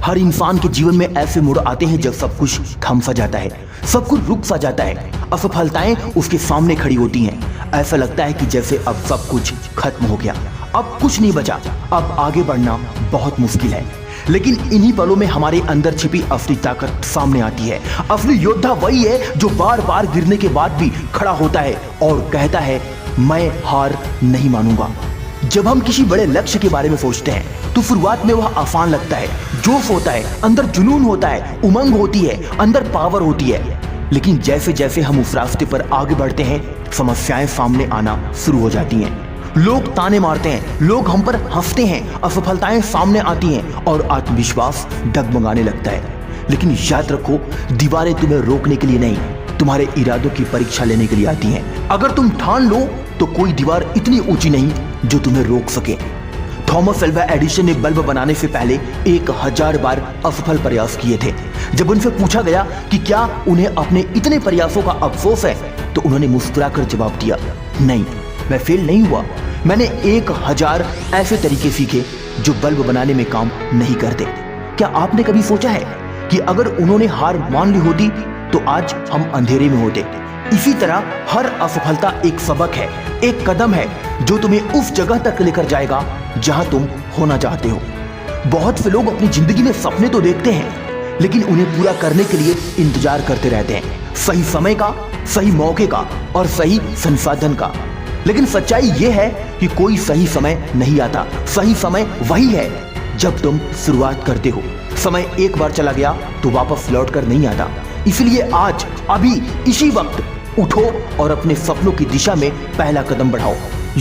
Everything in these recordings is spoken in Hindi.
हर इंसान के जीवन में ऐसे मोड़ आते हैं जब सब कुछ थम सा जाता है, सब कुछ रुक सा जाता है, असफलताएं उसके सामने खड़ी होती हैं। ऐसा लगता है कि जैसे अब सब कुछ खत्म हो गया, अब कुछ नहीं बचा, अब आगे बढ़ना बहुत मुश्किल है। लेकिन इन्हीं पलों में हमारे अंदर छिपी असली ताकत सामने आती है। असली योद्धा वही है जो बार बार गिरने के बाद भी खड़ा होता है और कहता है, मैं हार नहीं मानूंगा। जब हम किसी बड़े लक्ष्य के बारे में सोचते हैं तो शुरुआत में वह आसान लगता है, जोश होता है, अंदर जुनून होता है, उमंग होती है, अंदर पावर होती है। लेकिन जैसे जैसे हम उस रास्ते पर आगे बढ़ते हैं, समस्याएं सामने आना शुरू हो जाती हैं। लोग ताने मारते हैं, लोग हम पर हंसते हैं, असफलताएं सामने आती हैं और आत्मविश्वास डगमगाने लगता है। लेकिन याद रखो, दीवारें तुम्हें रोकने के लिए नहीं, तुम्हारे इरादों की परीक्षा लेने के लिए आती हैं। अगर तुम ठान लो तो कोई दीवार इतनी ऊंची नहीं जो तुम्हें रोक सके। थॉमस अल्वा एडिसन ने बल्ब बनाने से पहले 1000 बार असफल प्रयास किए थे। जब उनसे पूछा गया कि क्या उन्हें अपने इतने प्रयासों का अफसोस है, तो उन्होंने मुस्कुराकर जवाब दिया, नहीं, मैं फेल नहीं हुआ। मैंने 1000 ऐसे तरीके सीखे जो बल्ब बनाने में काम नहीं करते। क्या आपने कभी सोचा है कि अगर उन्होंने हार मान ली होती तो आज हम अंधेरे में होते? इसी तरह हर असफलता एक सबक है, एक कदम है जो तुम्हें उस जगह तक लेकर जाएगा जहां तुम होना चाहते हो। बहुत से लोग अपनी जिंदगी में सपने तो देखते हैं, लेकिन उन्हें पूरा करने के लिए इंतजार करते रहते हैं, सही समय का, सही मौके का और सही संसाधन का। लेकिन सच्चाई यह है कि कोई सही समय नहीं आता। सही समय वही है जब तुम शुरुआत करते हो। समय एक बार चला गया तो वापस लौट कर नहीं आता। इसलिए आज, अभी, इसी वक्त उठो और अपने सपनों की दिशा में पहला कदम बढ़ाओ।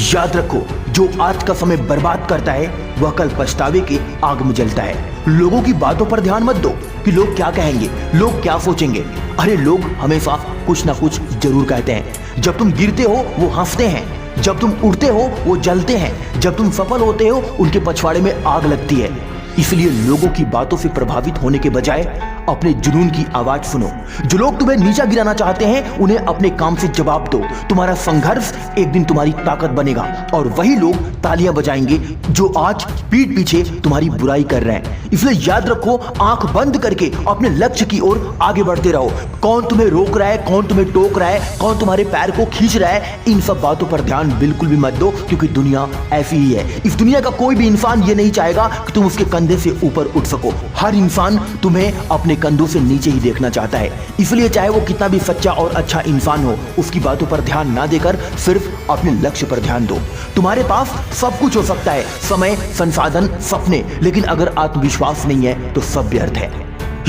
याद रखो, जो आज का समय बर्बाद करता है वह कल पछतावे के आग में जलता है। लोगों की बातों पर ध्यान मत दो कि लोग क्या कहेंगे, लोग क्या सोचेंगे। अरे लोग हमेशा कुछ ना कुछ जरूर कहते हैं। जब तुम गिरते हो वो हंसते हैं, जब तुम उड़ते हो वो जलते हैं, जब तुम सफल होते हो उनके पछवाड़े में आग लगती है। इसलिए लोगों की बातों से प्रभावित होने के बजाय अपने जुनून की आवाज सुनो। जो लोग तुम्हें नीचा गिराना चाहते हैं उन्हें अपने काम से जवाब दो। तुम्हारा संघर्ष एक दिन तुम्हारी ताकत बनेगा और वही लोग तालियां बजाएंगे जो आज पीठ पीछे तुम्हारी बुराई कर रहे हैं। इसलिए याद रखो, आंख बंद करके अपने लक्ष्य की ओर आगे बढ़ते रहो। कौन तुम्हें रोक रहा है, कौन तुम्हें टोक रहा है, कौन तुम्हारे पैर को खींच रहा है, इन सब बातों पर ध्यान बिल्कुल भी मत दो, क्योंकि दुनिया ऐसी ही है। इस दुनिया का कोई भी इंसान ये नहीं चाहेगा कि तुम उसके कंधे से ऊपर उठ सको। हर इंसान तुम्हें अपने कंधों से नीचे ही देखना चाहता है। इसलिए चाहे वो कितना भी सच्चा और अच्छा इंसान हो, उसकी बातों पर ध्यान ना देकर सिर्फ अपने लक्ष्य पर ध्यान दो। तुम्हारे पास सब कुछ हो सकता है, समय, संसाधन, सपने, लेकिन अगर आत्मविश्वास नहीं है तो सब व्यर्थ है।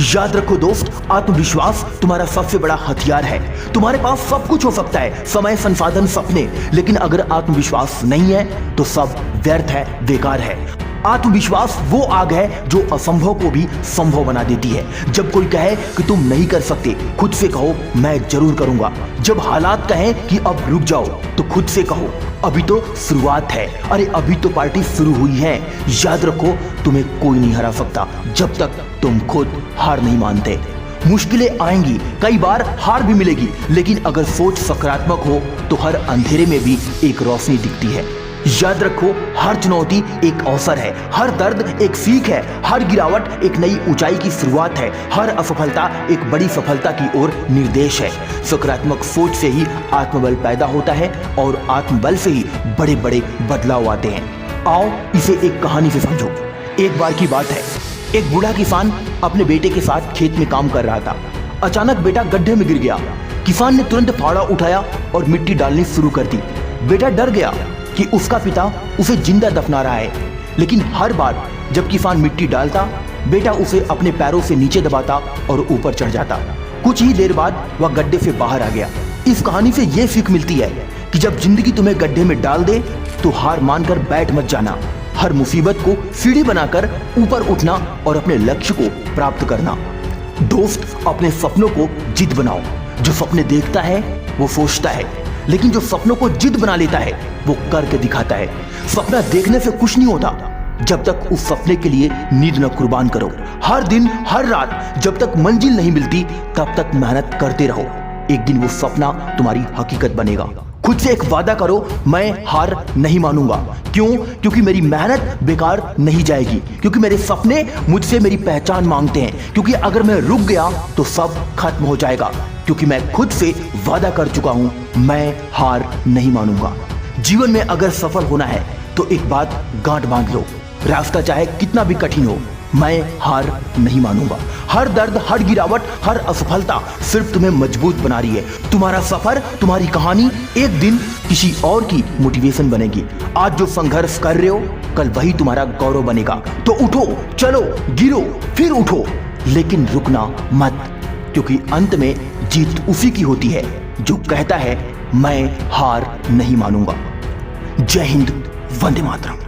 याद रखो दोस्त, आत्मविश्वास तुम्हारा सबसे बड़ा हथियार है। तुम्हारे पास सब कुछ हो सकता है, समय, संसाधन, सपने, लेकिन अगर आत्मविश्वास नहीं है तो सब व्यर्थ है, बेकार है। आत्मविश्वास वो आग है जो असंभव को भी संभव बना देती है। जब कोई कहे कि तुम नहीं कर सकते, खुद से कहो, मैं जरूर करूंगा। जब हालात कहें कि अब रुक जाओ, तो खुद से कहो, अभी तो शुरुआत है। अरे अभी तो पार्टी शुरू हुई है। याद रखो, तुम्हें कोई नहीं हरा सकता जब तक तुम खुद हार नहीं मानते। मुश्किलें आएंगी, कई बार हार भी मिलेगी, लेकिन अगर सोच सकारात्मक हो तो हर अंधेरे में भी एक रोशनी दिखती है। याद रखो, हर चुनौती एक अवसर है, हर दर्द एक सीख है, हर गिरावट एक नई ऊंचाई की शुरुआत है, हर असफलता एक बड़ी सफलता की ओर निर्देश है। सकारात्मक सोच से ही आत्मबल पैदा होता है और आत्मबल से ही बड़े बड़े बदलाव आते हैं। आओ इसे एक कहानी से समझो। एक बार की बात है, एक बूढ़ा किसान अपने बेटे के साथ खेत में काम कर रहा था। अचानक बेटा गड्ढे में गिर गया। किसान ने तुरंत फावड़ा उठाया और मिट्टी डालनी शुरू कर दी। बेटा डर गया कि उसका पिता उसे जिंदा दफना रहा है, लेकिन हर बार जब किसान मिट्टी डालता, बेटा उसे अपने पैरों से नीचे दबाता और ऊपर चढ़ जाता। कुछ ही देर बाद वह गड्ढे से बाहर आ गया। इस कहानी से यह सीख मिलती है कि जब जिंदगी तुम्हें गड्ढे में डाल दे तो हार मानकर बैठ मत जाना। हर मुसीबत को सीढ़ी बनाकर ऊपर उठना और अपने लक्ष्य को प्राप्त करना। दोस्त, अपने सपनों को जिद बनाओ। जो सपने देखता है वो सोचता है, लेकिन जो सपनों को जिद बना लेता है वो करके दिखाता है। सपना देखने से कुछ नहीं होता जब तक उस सपने के लिए नींद न कुर्बान करो। हर दिन, हर रात जब तक मंजिल नहीं मिलती तब तक मेहनत करते रहो। एक दिन वो सपना तुम्हारी हकीकत बनेगा। खुद से एक वादा करो, मैं हार नहीं मानूंगा। क्यों? क्योंकि मेरी मेहनत बेकार नहीं जाएगी, क्योंकि मेरे सपने मुझसे मेरी पहचान मांगते हैं, क्योंकि अगर मैं रुक गया तो सब खत्म हो जाएगा, क्योंकि मैं खुद से वादा कर चुका हूं, मैं हार नहीं मानूंगा। जीवन में अगर सफल होना है तो एक बात गांठ बांध लो, रास्ता चाहे कितना भी कठिन हो, मैं हार नहीं मानूंगा। हर दर्द, हर गिरावट, हर असफलता सिर्फ तुम्हें मजबूत बना रही है। तुम्हारा सफर, तुम्हारी कहानी एक दिन किसी और की मोटिवेशन बनेगी। आज जो संघर्ष कर रहे हो, कल वही तुम्हारा गौरव बनेगा। तो उठो, चलो, गिरो, फिर उठो, लेकिन रुकना मत, क्योंकि अंत में जीत उसी की होती है जो कहता है मैं हार नहीं मानूंगा। जय हिंद, वंदे मातरम।